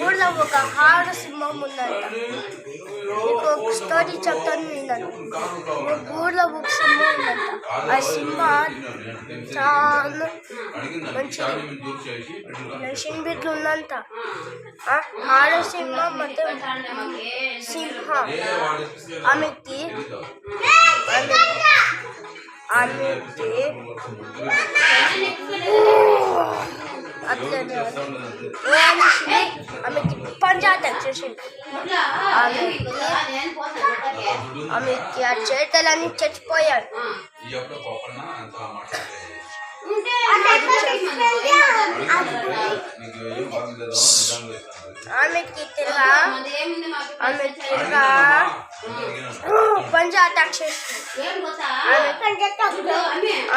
ఊళ్ళో ఒక ఆడ సింహం ఉందంట. మీకు ఒక స్టోరీ చెప్తాను విన్నాను. ఊళ్ళో ఒక సింహం ఉందంట. ఆ సింహం చాలా మంచిది, లక్ష్మీ బిడ్డలు ఉందంట. ఆడ సింహం ಮತ್ತೆ సింహ ఆమెకి ఆమెకి పంచాయతీ వచ్చేసింది. ఆమెకి ఆ చేతలన్నీ చచ్చిపోయాడు. ఆమెకి తిరగా పంచాయతీ వచ్చేసింది.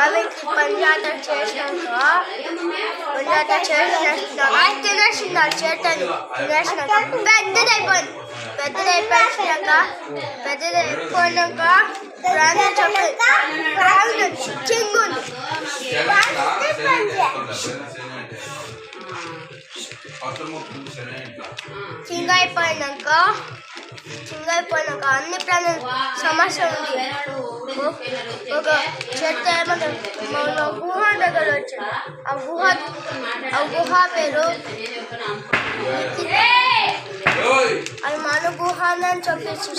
ఆమెకి పంచాయతీ తినేసింది. ఆ చేతని తినేసినాక పెద్దదైపోయినాక ప్రాణం చింగుంది. చింగైపోయినాక అన్ని ప్రాణులు సమస్య ఉంది. ఒక చెత్త ఏమన్నా గుహ దగ్గర వచ్చింది. ఆ గుహ పేరు అది మన గుహ అని చెప్పేసి